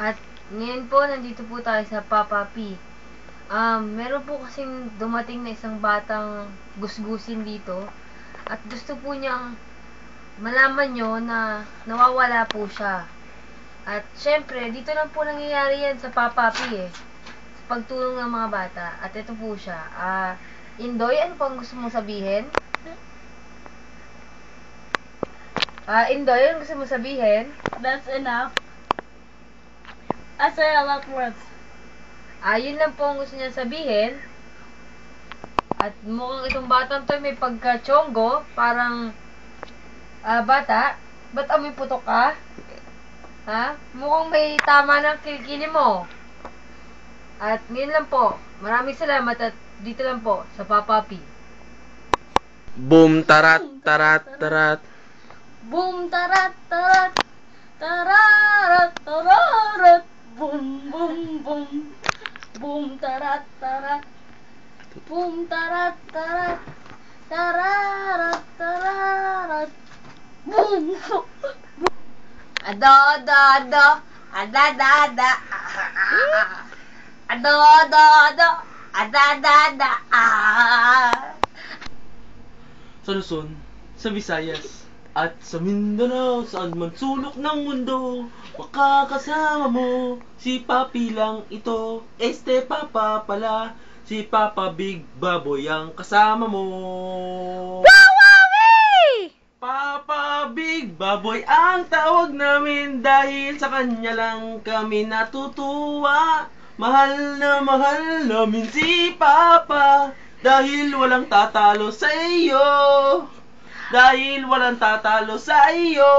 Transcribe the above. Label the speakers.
Speaker 1: At ngayon po, nandito po tayo sa Papa P. Meron po kasing dumating na isang batang gusgusin dito. At gusto po niyang malaman nyo na nawawala po siya. At syempre, dito lang po nangyayari yan sa Papa P sa pagtulong ng mga bata. At ito po siya. Indoy, ano pang gusto mong sabihin? Indoy, ano gusto mong sabihin?
Speaker 2: That's enough. I say a lot words.
Speaker 1: Yun lang po ang gusto niya sabihin. At mukhang itong batang to may pagka-chongo, parang bata. Ba't amoy putok ka? Ha? Mukhang may tama ng kilikili mo. At ngayon lang po. Maraming salamat at dito lang po sa Papa P.
Speaker 3: Boom, tarat, tarat, tarat.
Speaker 2: Boom, tarat, tarat. Tararat, tararat. Boom, boom, boom. Boom, tarat, tarat. Boom, tarat, tarat. Tararat, tararat. Boom.
Speaker 1: Ado, ado, ado. Ada, ada, ada. Ado, ado, ado. Ada, ada, ada.
Speaker 3: Sa Luzon, sa Visayas, at sa Mindanao, saan man sulok ng mundo, makakasama mo, si Papi lang ito, este Papa pala, si Papa Big Baboy ang kasama mo. Papa Big Baboy ang tawag namin dahil sa kanya lang kami natutuwa. Mahal namin si Papa dahil walang tatalo sa iyo. Dahil walang tatalo sa iyo.